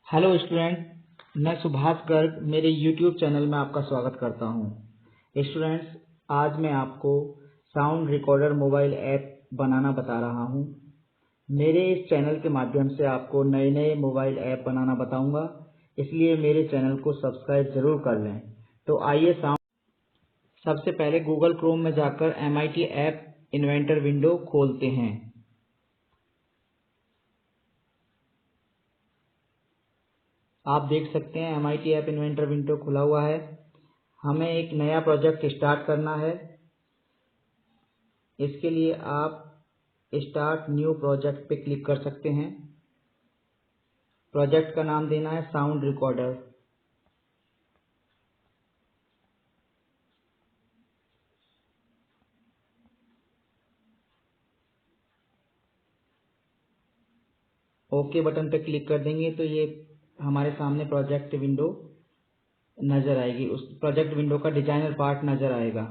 Hello student, मैं सुभाष गर्ग मेरे YouTube channel में आपका स्वागत करता हूं। स्टूडेंट्स, आज मैं आपको साउंड रिकॉर्डर मोबाइल ऐप बनाना बता रहा हूं। मेरे इस चैनल के माध्यम से आपको नए नए मोबाइल ऐप बनाना बताऊंगा, इसलिए मेरे चैनल को सब्सक्राइब जरूर कर लें। तो आइए सबसे पहले गूगल क्रोम में जाकर MIT ऐप इन्वेंटर विंडो खोलते हैं। आप देख सकते हैं MIT ऐप इन्वेंटर विंडो खुला हुआ है। हमें एक नया प्रोजेक्ट स्टार्ट करना है। इसके लिए आप स्टार्ट न्यू प्रोजेक्ट पे क्लिक कर सकते हैं। प्रोजेक्ट का नाम देना है साउंड रिकॉर्डर। ओके बटन पे क्लिक कर देंगे तो ये हमारे सामने प्रोजेक्ट विंडो नजर आएगी। उस प्रोजेक्ट विंडो का डिजाइनर पार्ट नजर आएगा।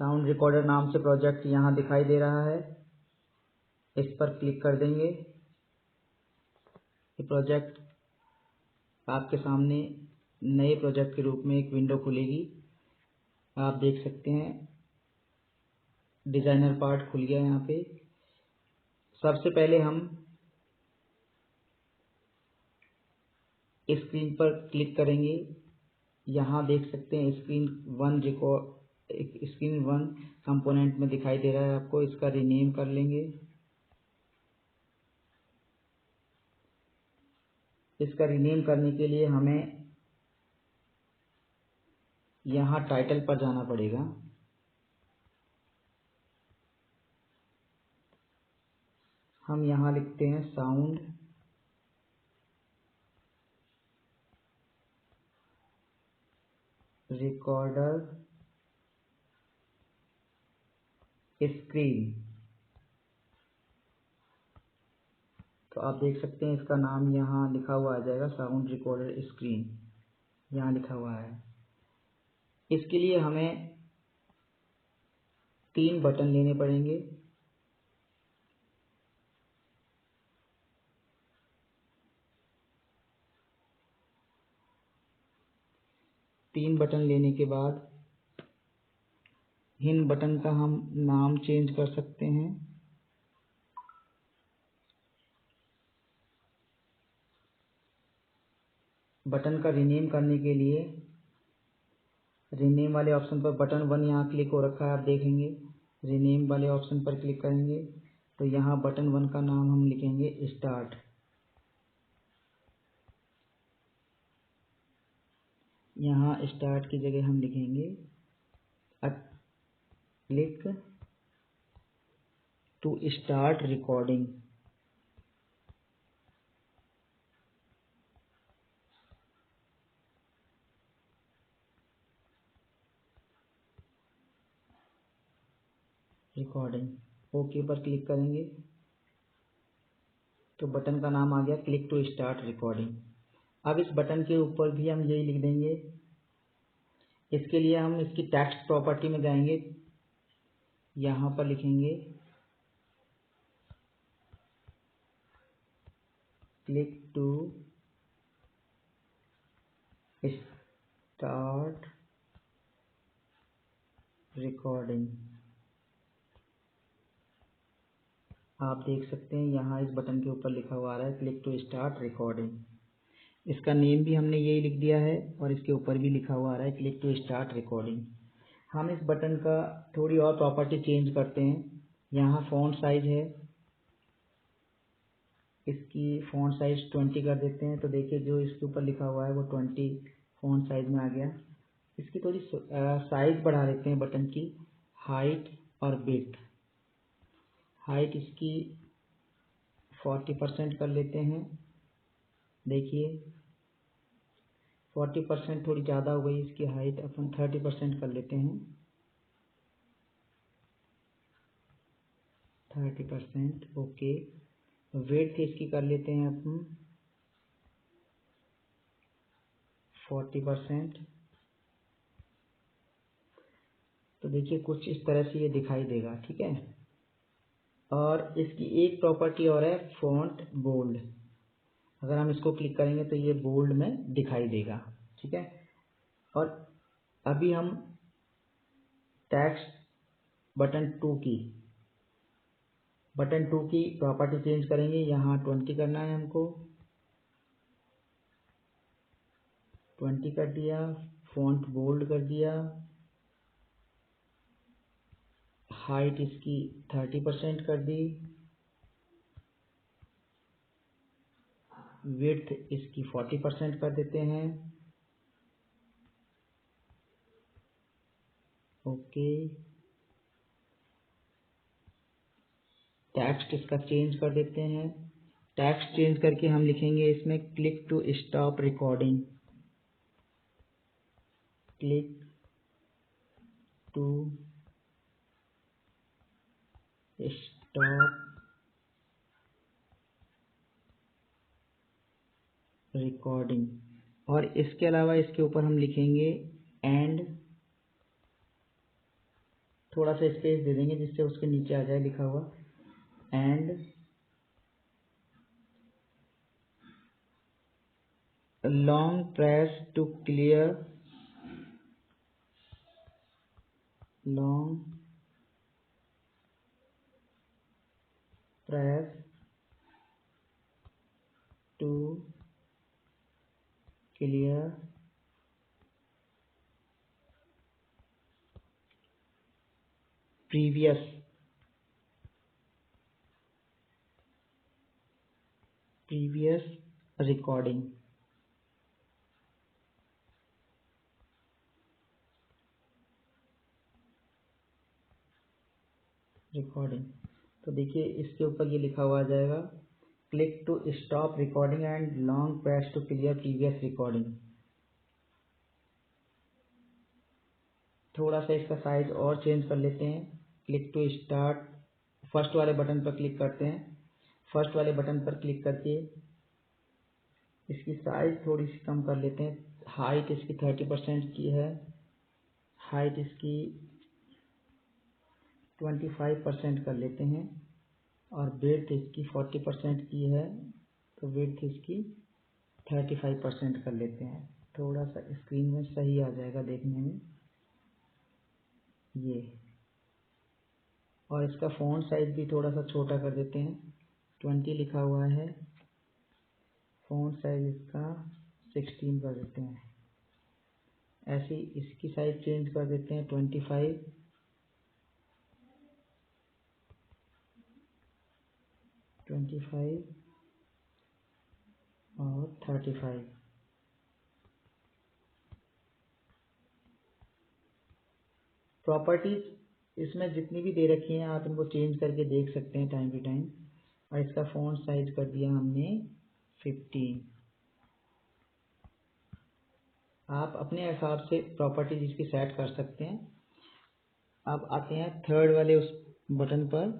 साउंड रिकॉर्डर नाम से प्रोजेक्ट यहाँ दिखाई दे रहा है। इस पर क्लिक कर देंगे। ये प्रोजेक्ट आपके सामने नए प्रोजेक्ट के रूप में एक विंडो खुलेगी। आप देख सकते हैं डिजाइनर पार्ट खुल गया। यहाँ पे सबसे पहले हम स्क्रीन पर क्लिक करेंगे। यहाँ देख सकते हैं स्क्रीन वन कंपोनेंट में दिखाई दे रहा है आपको। इसका रीनेम कर लेंगे। इसका रीनेम करने के लिए हमें यहाँ टाइटल पर जाना पड़ेगा। हम यहाँ लिखते हैं साउंड रिकॉर्डर स्क्रीन। तो आप देख सकते हैं इसका नाम यहाँ लिखा हुआ आ जाएगा, साउंड रिकॉर्डर स्क्रीन यहाँ लिखा हुआ है। इसके लिए हमें 3 बटन लेने पड़ेंगे। तीन बटन लेने के बाद इन बटन का हम नाम चेंज कर सकते हैं। बटन का रीनेम करने के लिए रीनेम वाले ऑप्शन पर बटन 1 यहाँ क्लिक हो रखा है, आप देखेंगे। रीनेम वाले ऑप्शन पर क्लिक करेंगे तो यहाँ बटन 1 का नाम हम लिखेंगे स्टार्ट। यहाँ स्टार्ट की जगह हम लिखेंगे click to start recording. Okay पर क्लिक करेंगे तो बटन का नाम आ गया क्लिक टू स्टार्ट रिकॉर्डिंग। अब इस बटन के ऊपर भी हम यही लिख देंगे। इसके लिए हम इसकी टेक्स्ट प्रॉपर्टी में जाएंगे। यहाँ पर लिखेंगे क्लिक टू स्टार्ट रिकॉर्डिंग। आप देख सकते हैं यहाँ इस बटन के ऊपर लिखा हुआ आ रहा है क्लिक टू स्टार्ट रिकॉर्डिंग। इसका नेम भी हमने यही लिख दिया है और इसके ऊपर भी लिखा हुआ आ रहा है क्लिक टू स्टार्ट रिकॉर्डिंग। हम इस बटन का थोड़ी और प्रॉपर्टी चेंज करते हैं। यहाँ फ़ॉन्ट साइज है, इसकी फ़ॉन्ट साइज 20 कर देते हैं। तो देखिए जो इसके ऊपर लिखा हुआ है वो 20 फ़ॉन्ट साइज में आ गया। इसकी थोड़ी साइज बढ़ा देते हैं बटन की, हाइट और विड्थ। हाइट इसकी 40% कर लेते हैं। देखिए 40% थोड़ी ज़्यादा हो गई इसकी हाइट, अपन 30% कर लेते हैं। 30% ओके। विड्थ इसकी कर लेते हैं अपन 40%। तो देखिए कुछ इस तरह से ये दिखाई देगा, ठीक है। और इसकी एक प्रॉपर्टी और है फ़ॉन्ट बोल्ड। अगर हम इसको क्लिक करेंगे तो ये बोल्ड में दिखाई देगा। ठीक है, और अभी हम टेक्स्ट बटन 2 की प्रॉपर्टी चेंज करेंगे। यहाँ 20 करना है हमको, 20 कर दिया, फॉन्ट बोल्ड कर दिया, हाइट इसकी 30% कर दी, विड्थ इसकी 40% कर देते हैं। ओके, टेक्स्ट इसका चेंज कर देते हैं। टेक्स्ट चेंज करके हम लिखेंगे इसमें click to stop recording, click to stop recording. और इसके अलावा इसके ऊपर हम लिखेंगे एंड, थोड़ा सा स्पेस दे देंगे जिससे उसके नीचे आ जाए लिखा हुआ and long press to clear, long press to clear previous recording. तो देखिए इसके ऊपर ये लिखा हुआ आ जाएगा click to stop recording and long press to clear previous recording. थोड़ा सा इसका साइज और चेंज कर लेते हैं। क्लिक टू स्टार्ट, फर्स्ट वाले बटन पर क्लिक करते हैं। फर्स्ट वाले बटन पर क्लिक करके इसकी साइज थोड़ी सी कम कर लेते हैं। हाइट इसकी 30% की है, हाइट इसकी 25% कर लेते हैं, और विड्थ इसकी 40% की है तो विड्थ इसकी 35% कर लेते हैं। थोड़ा सा स्क्रीन में सही आ जाएगा देखने में ये। और इसका फ़ॉन्ट साइज भी थोड़ा सा छोटा कर देते हैं, 20 लिखा हुआ है, फ़ॉन्ट साइज इसका 16 कर देते हैं। ऐसे इसकी साइज चेंज कर देते हैं 25, और 35। प्रॉपर्टीज इसमें जितनी भी दे रखी हैं आप इनको चेंज करके देख सकते हैं टाइम टू टाइम। और इसका फ़ॉन्ट साइज कर दिया हमने 15। आप अपने हिसाब से प्रॉपर्टीज इसकी सेट कर सकते हैं। अब आते हैं थर्ड वाले उस बटन पर।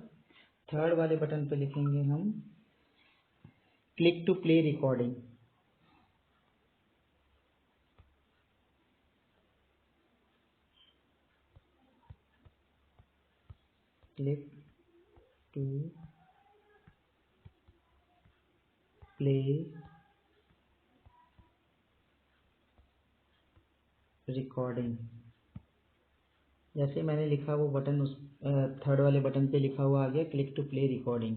थर्ड वाले बटन पर लिखेंगे हम click to play recording. Click to play recording. जैसे मैंने लिखा वो बटन उस थर्ड वाले बटन पे लिखा हुआ आ गया क्लिक टू प्ले रिकॉर्डिंग।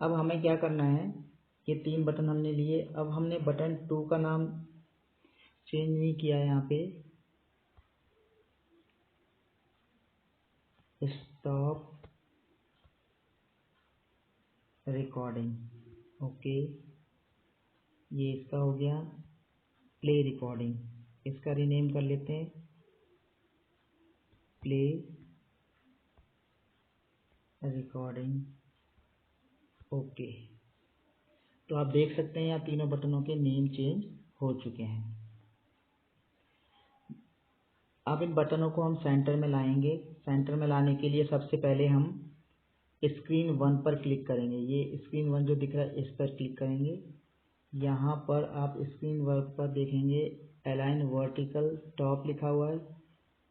अब हमें क्या करना है, ये 3 बटन हमने लिए। अब हमने बटन 2 का नाम चेंज नहीं किया है, यहाँ पे स्टॉप रिकॉर्डिंग। ओके, ये इसका हो गया प्ले रिकॉर्डिंग। इसका रीनेम कर लेते हैं प्ले रिकॉर्डिंग। ओके, तो आप देख सकते हैं यहाँ तीनों बटनों के नेम चेंज हो चुके हैं। अब इन बटनों को हम सेंटर में लाएंगे। सेंटर में लाने के लिए सबसे पहले हम स्क्रीन 1 पर क्लिक करेंगे। ये स्क्रीन 1 जो दिख रहा है इस पर क्लिक करेंगे। यहाँ पर आप स्क्रीन वर्क पर देखेंगे अलाइन वर्टिकल टॉप लिखा हुआ है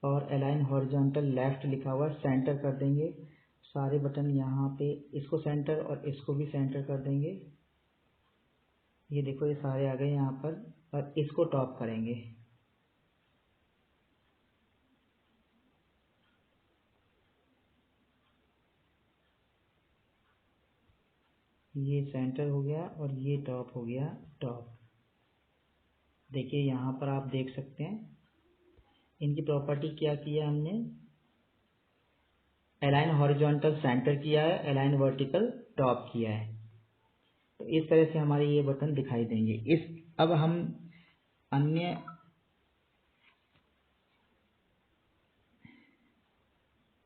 और अलाइन हॉरिजॉन्टल लेफ्ट लिखा हुआ है। सेंटर कर देंगे सारे बटन यहाँ पे, इसको सेंटर और इसको भी सेंटर कर देंगे। ये देखो ये सारे आ गए यहाँ पर, और इसको टॉप करेंगे। ये सेंटर हो गया और ये टॉप हो गया टॉप। देखिए यहाँ पर आप देख सकते हैं इनकी प्रॉपर्टी क्या किया हमने, अलाइन हॉरिजॉन्टल सेंटर किया है, अलाइन वर्टिकल टॉप किया है। तो इस तरह से हमारे ये बटन दिखाई देंगे। अब हम अन्य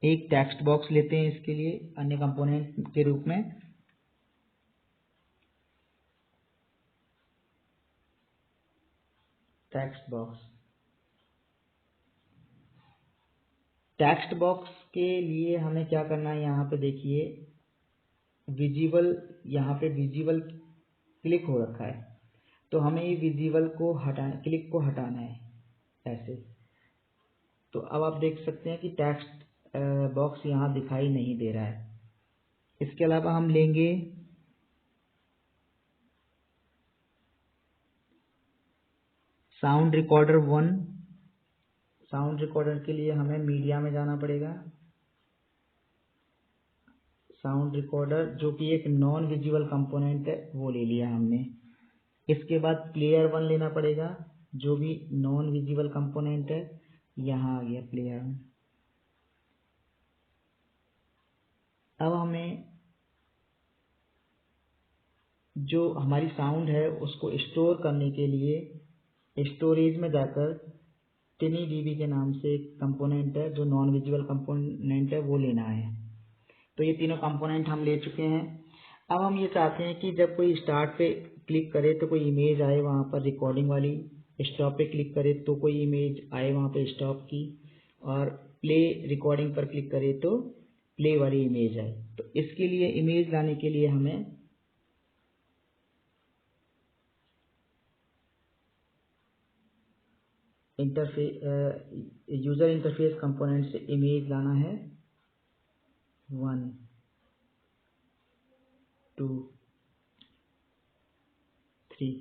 एक टेक्स्ट बॉक्स लेते हैं इसके लिए अन्य कंपोनेंट के रूप में। टेक्स्ट बॉक्स के लिए हमें क्या करना है, यहाँ पे देखिए विजिबल, यहाँ पे विजिबल क्लिक हो रखा है, तो हमें ये विजिबल को क्लिक को हटाना है ऐसे। तो अब आप देख सकते हैं कि टेक्स्ट बॉक्स यहाँ दिखाई नहीं दे रहा है। इसके अलावा हम लेंगे साउंड रिकॉर्डर 1। साउंड रिकॉर्डर के लिए हमें मीडिया में जाना पड़ेगा। साउंड रिकॉर्डर जो कि एक नॉन विजिबल कंपोनेंट है वो ले लिया हमने। इसके बाद प्लेयर 1 लेना पड़ेगा जो भी नॉन विजिबल कंपोनेंट है, यहाँ आ गया प्लेयर 1। अब हमें जो हमारी साउंड है उसको स्टोर करने के लिए स्टोरेज में जाकर TinyDB के नाम से एक कंपोनेंट है जो नॉन विजिबल कंपोनेंट है वो लेना है। तो ये तीनों कंपोनेंट हम ले चुके हैं। अब हम ये चाहते हैं कि जब कोई स्टार्ट पे क्लिक करे तो कोई इमेज आए वहाँ पर रिकॉर्डिंग वाली, स्टॉप पे क्लिक करे तो कोई इमेज आए वहाँ पे स्टॉप की, और प्ले रिकॉर्डिंग पर क्लिक करे तो प्ले वाली इमेज आए। तो इसके लिए इमेज लाने के लिए हमें यूजर इंटरफेस कंपोनेंट से इमेज लाना है 1 2 3।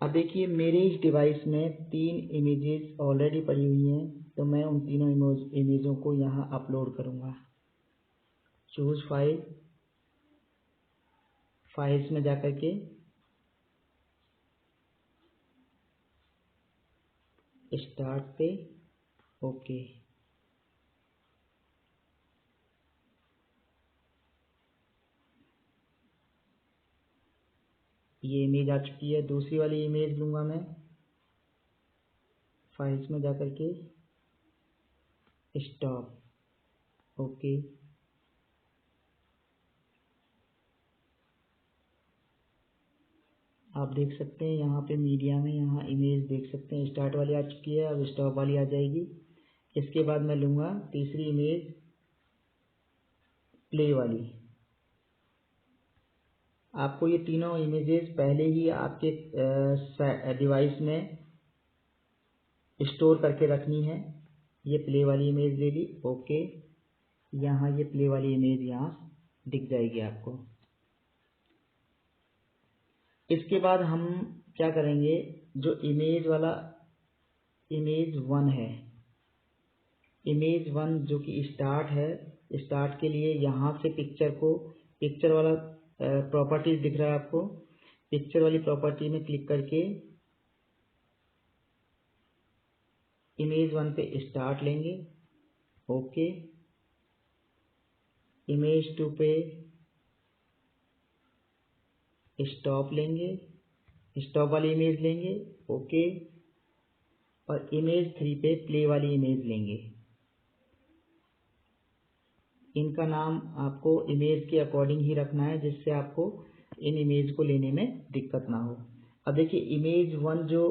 अब देखिए मेरे इस डिवाइस में 3 इमेजेस ऑलरेडी पड़ी हुई हैं, तो मैं उन तीनों इमेजों को यहाँ अपलोड करूँगा। चूज फाइल्स में जाकर के स्टार्ट पे ओके। ये इमेज आ चुकी है। दूसरी वाली इमेज लूँगा मैं, फाइल्स में जाकर के स्टॉप ओके। आप देख सकते हैं यहाँ पे मीडिया में यहाँ इमेज देख सकते हैं स्टार्ट वाली आ चुकी है, अब स्टॉप वाली आ जाएगी। इसके बाद मैं लूँगा तीसरी इमेज प्ले वाली। आपको ये तीनों इमेजेस पहले ही आपके डिवाइस में स्टोर करके रखनी है। ये प्ले वाली इमेज ले ली ओके, यहाँ ये प्ले वाली इमेज यहाँ दिख जाएगी आपको। इसके बाद हम क्या करेंगे, जो इमेज वाला इमेज 1 है, इमेज 1 जो कि स्टार्ट है, स्टार्ट के लिए यहाँ से पिक्चर वाला प्रॉपर्टीज दिख रहा है आपको, पिक्चर वाली प्रॉपर्टी में क्लिक करके इमेज 1 पे स्टार्ट लेंगे ओके। इमेज 2 पे स्टॉप लेंगे, स्टॉप वाली इमेज लेंगे ओके, और इमेज 3 पे प्ले वाली इमेज लेंगे। इनका नाम आपको इमेज के अकॉर्डिंग ही रखना है जिससे आपको इन इमेज को लेने में दिक्कत ना हो। अब देखिए इमेज 1 जो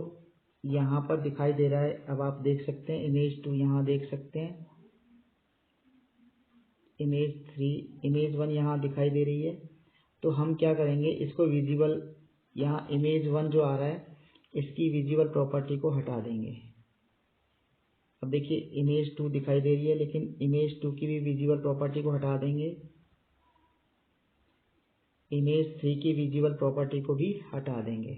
यहाँ पर दिखाई दे रहा है, अब आप देख सकते हैं इमेज 2 यहाँ देख सकते हैं, इमेज 1 यहाँ दिखाई दे रही है। तो हम क्या करेंगे, इसको विजिबल, यहाँ इमेज 1 जो आ रहा है इसकी विजिबल प्रॉपर्टी को हटा देंगे। अब देखिए इमेज 2 दिखाई दे रही है लेकिन इमेज 2 की भी विजिबल प्रॉपर्टी को हटा देंगे। इमेज 3 की विजिबल प्रॉपर्टी को भी हटा देंगे।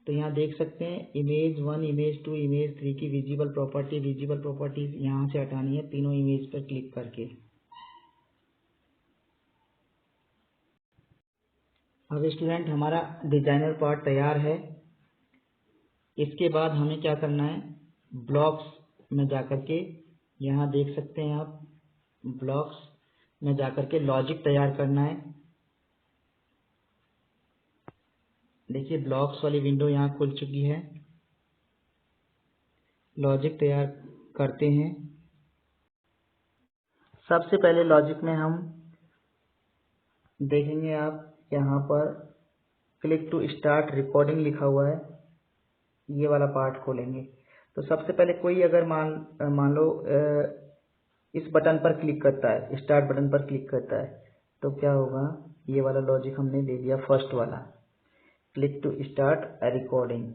तो यहाँ देख सकते हैं इमेज 1, इमेज 2, इमेज 3 की विजिबल प्रॉपर्टीज यहाँ से हटानी है तीनों इमेज पर क्लिक करके। अब स्टूडेंट हमारा डिजाइनर पार्ट तैयार है। इसके बाद हमें क्या करना है, ब्लॉक्स में जाकर के यहाँ देख सकते हैं आप, ब्लॉक्स में जाकर के लॉजिक तैयार करना है। देखिए ब्लॉक्स वाली विंडो यहाँ खुल चुकी है। लॉजिक तैयार करते हैं। सबसे पहले लॉजिक में हम देखेंगे, आप यहाँ पर क्लिक टू स्टार्ट रिकॉर्डिंग लिखा हुआ है, ये वाला पार्ट खोलेंगे। तो सबसे पहले कोई अगर मान लो इस बटन पर क्लिक करता है, स्टार्ट बटन पर क्लिक करता है, तो क्या होगा, ये वाला लॉजिक हमने ले लिया, फर्स्ट वाला, क्लिक टू स्टार्ट रिकॉर्डिंग।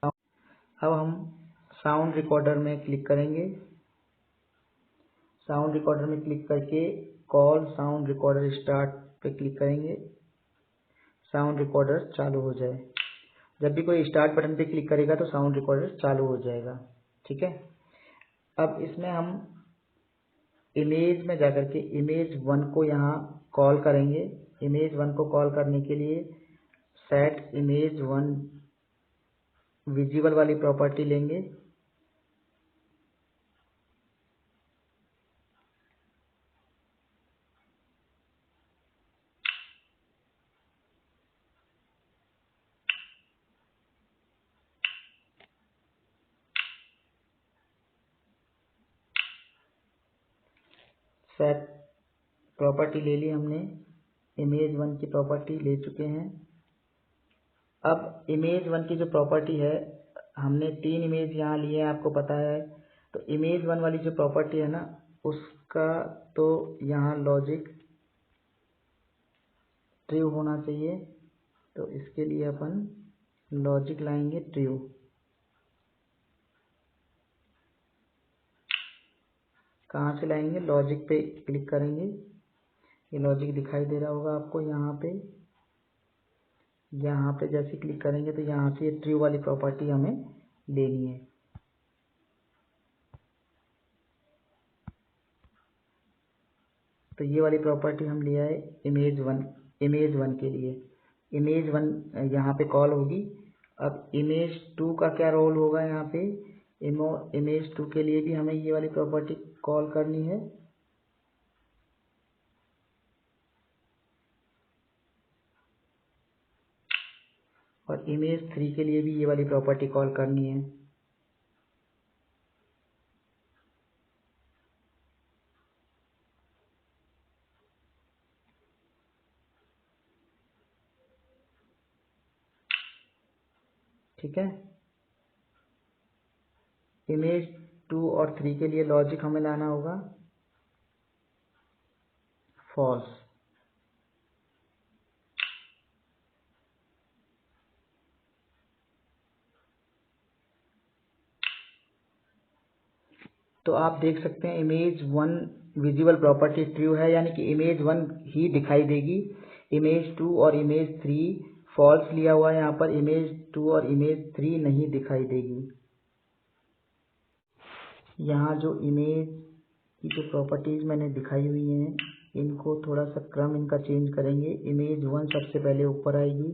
अब हम साउंड रिकॉर्डर में क्लिक करेंगे। साउंड रिकॉर्डर में क्लिक करके कॉल साउंड रिकॉर्डर स्टार्ट पे क्लिक करेंगे। साउंड रिकॉर्डर चालू हो जाए। जब भी कोई स्टार्ट बटन पे क्लिक करेगा तो साउंड रिकॉर्डर चालू हो जाएगा। ठीक है। अब इसमें हम इमेज में जाकर के इमेज 1 को यहाँ कॉल करेंगे। इमेज 1 को कॉल करने के लिए सेट इमेज 1 विजिबल वाली प्रॉपर्टी लेंगे। सेट प्रॉपर्टी ले ली हमने, इमेज 1 की प्रॉपर्टी ले चुके हैं। अब इमेज 1 की जो प्रॉपर्टी है, हमने 3 इमेज यहाँ लिए हैं, आपको पता है। तो इमेज 1 वाली जो प्रॉपर्टी है ना, उसका तो यहाँ लॉजिक ट्रू होना चाहिए। तो इसके लिए अपन लॉजिक लाएंगे ट्रू। कहाँ से लाएंगे, लॉजिक पे क्लिक करेंगे। ये लॉजिक दिखाई दे रहा होगा आपको यहाँ पे। यहाँ पे जैसे क्लिक करेंगे तो यहाँ से ट्रू वाली प्रॉपर्टी हमें लेनी है। तो ये वाली प्रॉपर्टी हम लिया है इमेज 1 के लिए। इमेज 1 यहाँ पे कॉल होगी। अब इमेज 2 का क्या रोल होगा, यहाँ पे इमेज 2 के लिए भी हमें ये वाली प्रॉपर्टी कॉल करनी है। और इमेज 3 के लिए भी ये वाली प्रॉपर्टी कॉल करनी है। ठीक है। इमेज 2 और 3 के लिए लॉजिक हमें लाना होगा फॉल्स। तो आप देख सकते हैं इमेज 1 विजिबल प्रॉपर्टी ट्रू है, यानी कि इमेज 1 ही दिखाई देगी। इमेज 2 और इमेज 3 फॉल्स लिया हुआ है, यहाँ पर इमेज 2 और इमेज 3 नहीं दिखाई देगी। यहाँ जो इमेज की जो प्रॉपर्टीज मैंने दिखाई हुई हैं, इनको थोड़ा सा क्रम इनका चेंज करेंगे। इमेज 1 सबसे पहले ऊपर आएगी,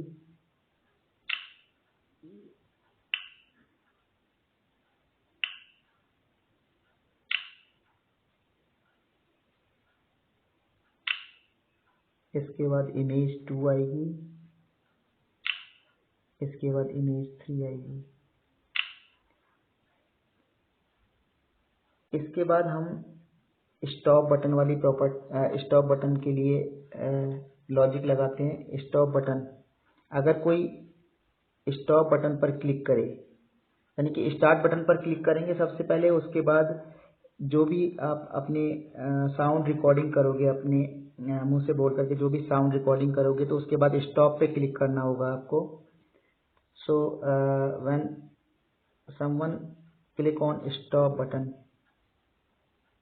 इसके बाद इमेज 2 आएगी, इसके बाद इमेज 3 आएगी। इसके बाद हम स्टॉप बटन वाली स्टॉप बटन के लिए लॉजिक लगाते हैं। स्टॉप बटन, अगर कोई स्टॉप बटन पर क्लिक करे, यानी कि स्टार्ट बटन पर क्लिक करेंगे सबसे पहले, उसके बाद जो भी आप अपने साउंड रिकॉर्डिंग करोगे, अपने मुंह से बोल करके जो भी साउंड रिकॉर्डिंग करोगे, तो उसके बाद स्टॉप पे क्लिक करना होगा आपको। So when someone click on stop button,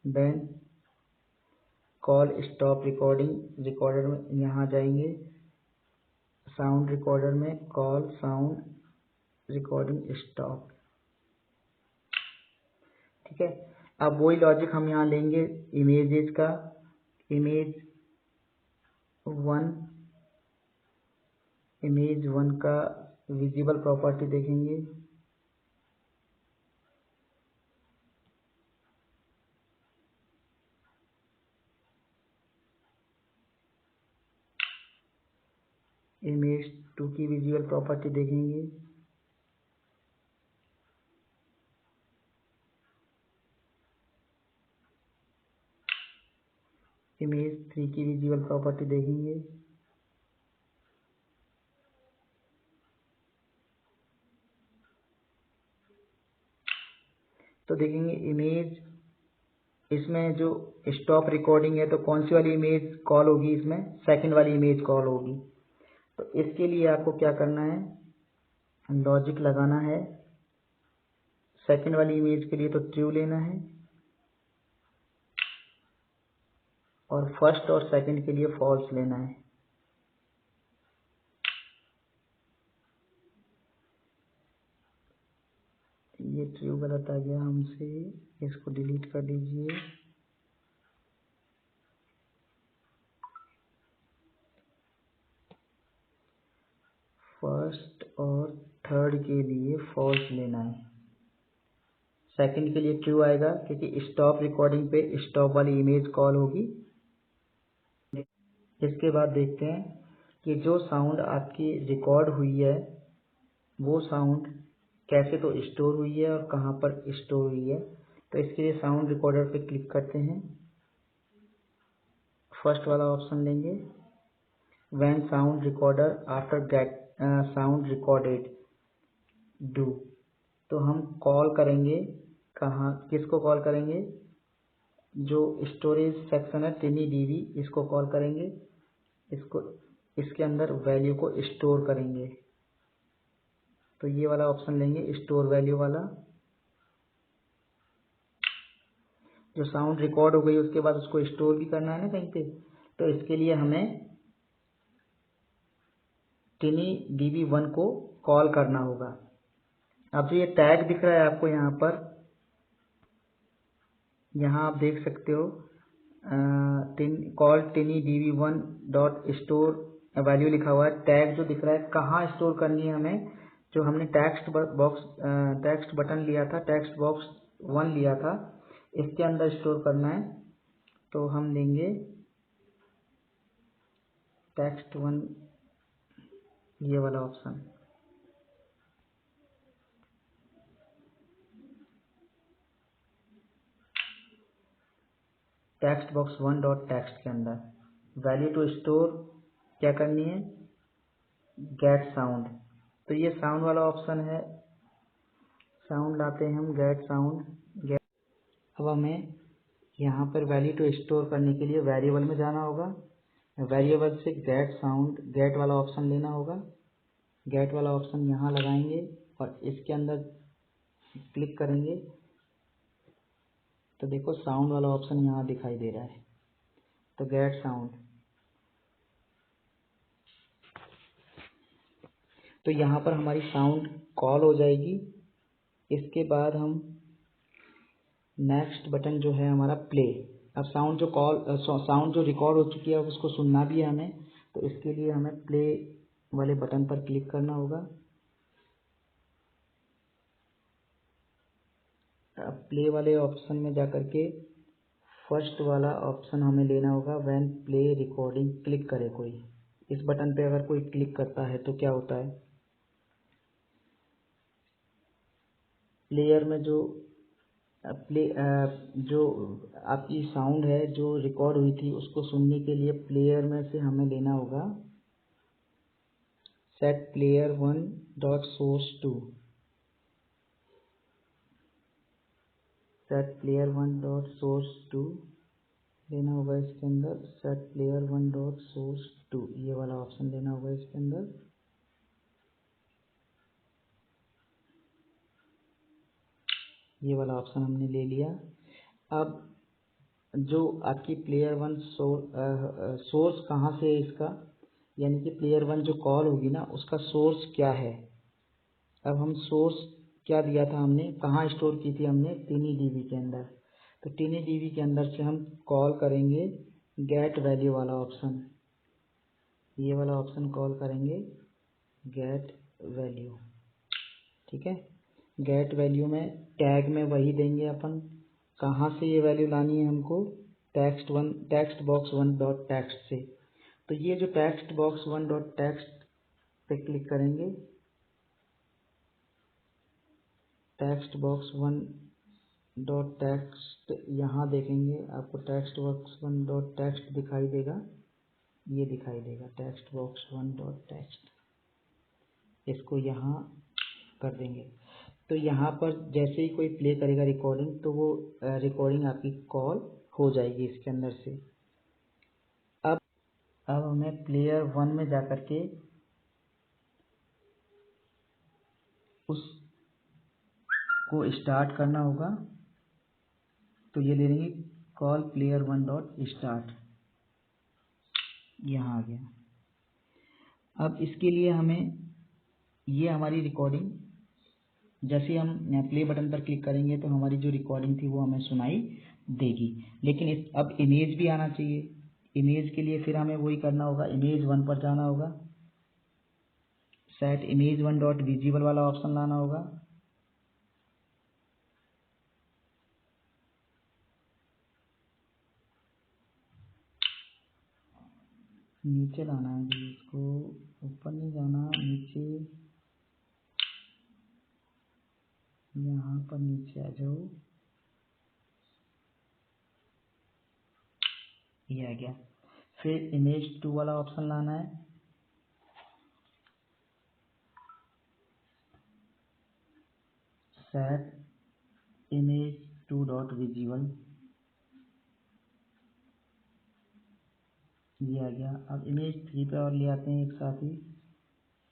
then call stop recording, recorder में यहाँ जाएंगे, साउंड रिकॉर्डर में कॉल साउंड रिकॉर्डिंग स्टॉप। ठीक है, अब वही लॉजिक हम यहाँ लेंगे इमेजेस का, इमेज वन का विजिबल प्रॉपर्टी देखेंगे, इमेज 2 की विजुअल प्रॉपर्टी देखेंगे, इमेज 3 की विजुअल प्रॉपर्टी देखेंगे, तो देखेंगे इमेज, इसमें जो स्टॉप रिकॉर्डिंग है तो कौन सी वाली इमेज कॉल होगी, इसमें सेकंड वाली इमेज कॉल होगी। तो इसके लिए आपको क्या करना है, लॉजिक लगाना है। सेकंड वाली इमेज के लिए तो ट्रू लेना है और फर्स्ट और सेकंड के लिए फॉल्स लेना है। ये ट्रू गलत आ गया हमसे, इसको डिलीट कर दीजिए। फर्स्ट और थर्ड के लिए फॉल्स लेना है, सेकंड के लिए ट्रू आएगा क्योंकि स्टॉप रिकॉर्डिंग पे स्टॉप वाली इमेज कॉल होगी। इसके बाद देखते हैं कि जो साउंड आपकी रिकॉर्ड हुई है वो साउंड कैसे तो स्टोर हुई है और कहाँ पर स्टोर हुई है। तो इसके लिए साउंड रिकॉर्डर पे क्लिक करते हैं, फर्स्ट वाला ऑप्शन लेंगे, when sound recorder after get sound recorded do. तो हम कॉल करेंगे, कहाँ, किसको कॉल करेंगे, जो स्टोरेज सेक्शन है TinyDB, इसको कॉल करेंगे, इसको इसके अंदर वैल्यू को स्टोर करेंगे। तो ये वाला ऑप्शन लेंगे, स्टोर वैल्यू वाला। जो साउंड रिकॉर्ड हो गई उसके बाद उसको स्टोर भी करना है ना कहीं पे, तो इसके लिए हमें TinyDB1 को कॉल करना होगा। अब जो ये टैग दिख रहा है आपको यहाँ पर, यहाँ आप देख सकते हो call TinyDB1 dot store value लिखा हुआ है। टैग जो दिख रहा है कहाँ स्टोर करनी है हमें, जो हमने टेक्स्ट बटन लिया था, टेक्स्ट बॉक्स 1 लिया था, इसके अंदर स्टोर करना है। तो हम देंगे टेक्स्ट 1, ये वाला option. Text box 1 dot text के अंदर वैल्यू टू स्टोर क्या करनी है, गेट साउंड। तो ये साउंड वाला ऑप्शन है, साउंड लाते हैं हम, गेट साउंड, गेट। अब हमें यहाँ पर वैल्यू टू स्टोर करने के लिए वेरिएबल में जाना होगा, वेरिएबल से गेट साउंड, गेट वाला ऑप्शन लेना होगा, गेट वाला ऑप्शन यहाँ लगाएंगे और इसके अंदर क्लिक करेंगे तो देखो साउंड वाला ऑप्शन यहाँ दिखाई दे रहा है। तो गेट साउंड, तो यहाँ पर हमारी साउंड कॉल हो जाएगी। इसके बाद हम नेक्स्ट बटन जो है हमारा प्ले। अब साउंड जो साउंड जो रिकॉर्ड हो चुकी है उसको सुनना भी है हमें, तो इसके लिए हमें प्ले वाले बटन पर क्लिक करना होगा। अब प्ले वाले ऑप्शन में जाकर के फर्स्ट वाला ऑप्शन हमें लेना होगा, व्हेन प्ले रिकॉर्डिंग क्लिक करे कोई, इस बटन पे अगर कोई क्लिक करता है तो क्या होता है, प्लेयर में जो जो आपकी साउंड है जो रिकॉर्ड हुई थी उसको सुनने के लिए प्लेयर में से हमें लेना होगा set player 1 dot source to, set player 1 dot source to लेना होगा। इसके अंदर set player 1 dot source to, ये वाला ऑप्शन लेना होगा इसके अंदर। ये वाला ऑप्शन हमने ले लिया। अब जो आपकी प्लेयर वन सोर्स कहाँ से है इसका, यानी कि प्लेयर वन जो कॉल होगी ना उसका सोर्स क्या है। अब हम सोर्स क्या दिया था, हमने कहाँ स्टोर की थी, हमने TinyDB के अंदर। तो TinyDB के अंदर से हम कॉल करेंगे गेट वैल्यू वाला ऑप्शन, ये वाला ऑप्शन कॉल करेंगे गेट वैल्यू। ठीक है, गेट वैल्यू में टैग में वही देंगे अपन, कहाँ से ये वैल्यू लानी है हमको, text box one dot text से। तो ये जो text box one dot text पे क्लिक करेंगे, text box one dot text यहाँ देखेंगे, आपको text box one dot text दिखाई देगा, ये दिखाई देगा text box one dot text. इसको यहाँ कर देंगे। तो यहाँ पर जैसे ही कोई प्ले करेगा रिकॉर्डिंग, तो वो रिकॉर्डिंग आपकी कॉल हो जाएगी इसके अंदर से। अब हमें प्लेयर वन में जाकर के उसको स्टार्ट करना होगा। तो ये ले लेंगे call player one dot start, यहाँ आ गया। अब इसके लिए हमें ये हमारी रिकॉर्डिंग, जैसे हम प्ले बटन पर क्लिक करेंगे तो हमारी जो रिकॉर्डिंग थी वो हमें सुनाई देगी। लेकिन अब इमेज भी आना चाहिए। इमेज के लिए फिर हमें वही करना होगा, इमेज वन पर जाना होगा, set image one dot visible वाला ऑप्शन लाना होगा। नीचे लाना है जी इसको, ऊपर नहीं जाना, नीचे, यहाँ पर नीचे आ जाओ, ये आ गया। फिर इमेज टू वाला ऑप्शन लाना है, set image to dot visible, ये आ गया। अब इमेज थ्री पे और ले आते हैं एक साथ ही,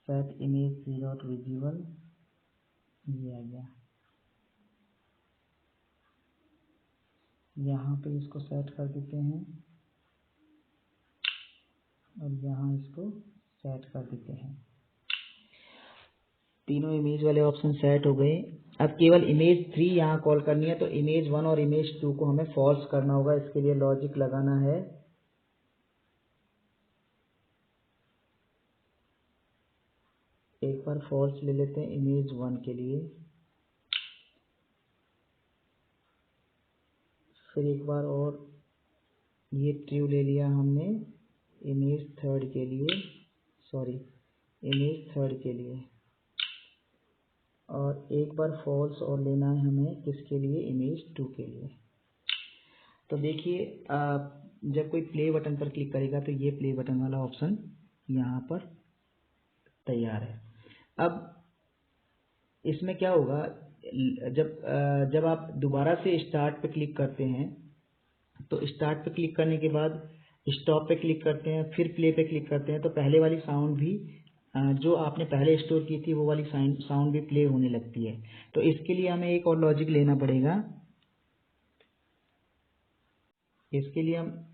set image three dot visible, ये आ गया। यहाँ पे इसको सेट कर देते हैं और यहाँ इसको सेट कर देते हैं। तीनों इमेज वाले ऑप्शन सेट हो गए। अब केवल इमेज थ्री यहाँ कॉल करनी है, तो इमेज वन और इमेज टू को हमें फॉल्स करना होगा। इसके लिए लॉजिक लगाना है, एक बार फॉल्स ले लेते हैं इमेज वन के लिए, फिर एक बार और ये ट्रू ले लिया हमने इमेज थर्ड के लिए, इमेज थर्ड के लिए, और एक बार फॉल्स और लेना है हमें किसके लिए, इमेज टू के लिए। तो देखिए जब कोई प्ले बटन पर क्लिक करेगा तो ये प्ले बटन वाला ऑप्शन यहाँ पर तैयार है। अब इसमें क्या होगा, जब आप दोबारा से स्टार्ट पे क्लिक करते हैं, तो स्टार्ट पे क्लिक करने के बाद स्टॉप पे क्लिक करते हैं, फिर प्ले पे क्लिक करते हैं, तो पहले वाली साउंड भी जो आपने पहले स्टोर की थी वो वाली साउंड भी प्ले होने लगती है। तो इसके लिए हमें एक और लॉजिक लेना पड़ेगा। इसके लिए हम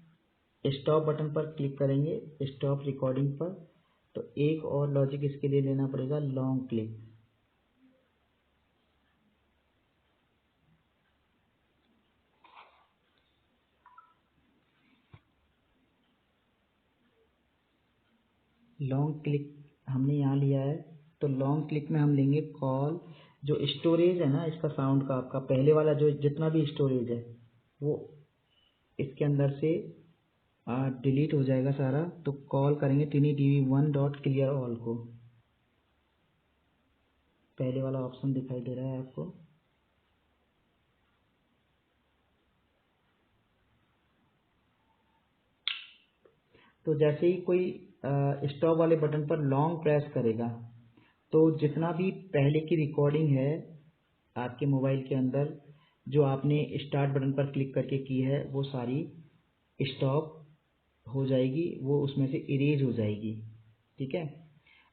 स्टॉप बटन पर क्लिक करेंगे, स्टॉप रिकॉर्डिंग पर, तो एक और लॉजिक इसके लिए लेना पड़ेगा, लॉन्ग क्लिक। लॉन्ग क्लिक हमने यहाँ लिया है, तो लॉन्ग क्लिक में हम लेंगे कॉल, जो स्टोरेज है ना इसका साउंड का, आपका पहले वाला जो जितना भी स्टोरेज है वो इसके अंदर से डिलीट हो जाएगा सारा। तो कॉल करेंगे TinyDB one dot clear all को, पहले वाला ऑप्शन दिखाई दे रहा है आपको। तो जैसे ही कोई स्टॉप वाले बटन पर लॉन्ग प्रेस करेगा, तो जितना भी पहले की रिकॉर्डिंग है आपके मोबाइल के अंदर जो आपने स्टार्ट बटन पर क्लिक करके की है वो सारी स्टॉप हो जाएगी, वो उसमें से इरेज हो जाएगी। ठीक है,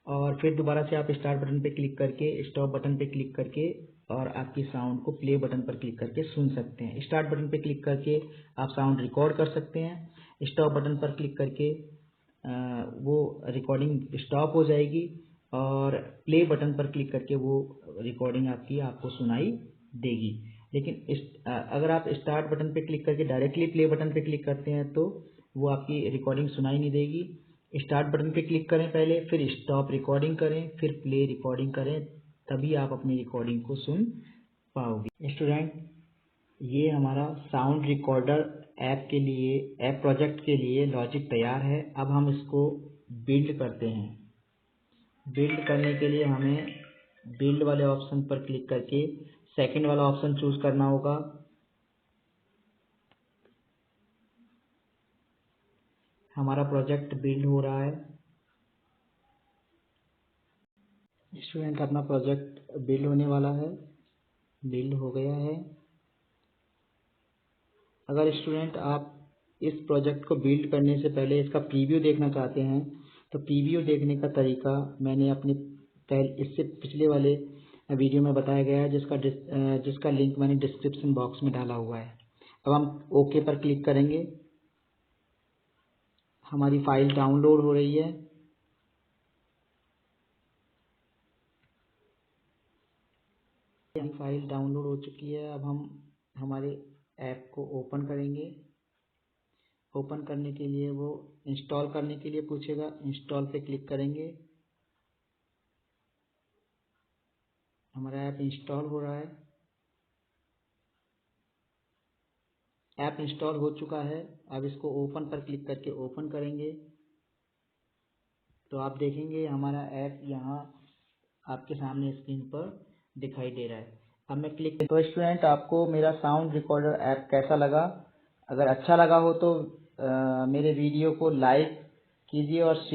और फिर दोबारा से आप स्टार्ट बटन पे क्लिक करके स्टॉप बटन पे क्लिक करके और आपकी साउंड को प्ले बटन पर क्लिक करके सुन सकते हैं। स्टार्ट बटन पर क्लिक करके आप साउंड रिकॉर्ड कर सकते हैं। स्टॉप बटन पर क्लिक करके वो रिकॉर्डिंग स्टॉप हो जाएगी और प्ले बटन पर क्लिक करके वो रिकॉर्डिंग आपको सुनाई देगी। लेकिन अगर आप स्टार्ट बटन पर क्लिक करके डायरेक्टली प्ले बटन पर क्लिक करते हैं तो वो आपकी रिकॉर्डिंग सुनाई नहीं देगी। स्टार्ट बटन पे क्लिक करें पहले, फिर स्टॉप रिकॉर्डिंग करें, फिर प्ले रिकॉर्डिंग करें, तभी आप अपनी रिकॉर्डिंग को सुन पाओगे। स्टूडेंट, ये हमारा साउंड रिकॉर्डर ऐप प्रोजेक्ट के लिए लॉजिक तैयार है। अब हम इसको बिल्ड करते हैं। बिल्ड करने के लिए हमें बिल्ड वाले ऑप्शन पर क्लिक करके सेकंड वाला ऑप्शन चूज करना होगा। हमारा प्रोजेक्ट बिल्ड हो रहा है। स्टूडेंट, अपना प्रोजेक्ट बिल्ड होने वाला है। बिल्ड हो गया है। अगर स्टूडेंट आप इस प्रोजेक्ट को बिल्ड करने से पहले इसका प्रीव्यू देखना चाहते हैं तो प्रीव्यू देखने का तरीका मैंने अपने इससे पिछले वाले वीडियो में बताया गया है, जिसका लिंक मैंने डिस्क्रिप्शन बॉक्स में डाला हुआ है। अब हम ओके पर क्लिक करेंगे। हमारी फाइल डाउनलोड हो रही है। फाइल डाउनलोड हो चुकी है। अब हम हमारे ऐप को ओपन करेंगे। ओपन करने के लिए वो इंस्टॉल करने के लिए पूछेगा। इंस्टॉल पे क्लिक करेंगे। हमारा ऐप इंस्टॉल हो रहा है। ऐप इंस्टॉल हो चुका है। अब इसको ओपन पर क्लिक करके ओपन करेंगे तो आप देखेंगे हमारा ऐप यहाँ आपके सामने स्क्रीन पर दिखाई दे रहा है। अब मैं क्लिक तो स्टूडेंट, आपको मेरा साउंड रिकॉर्डर ऐप कैसा लगा? अगर अच्छा लगा हो तो मेरे वीडियो को लाइक कीजिए और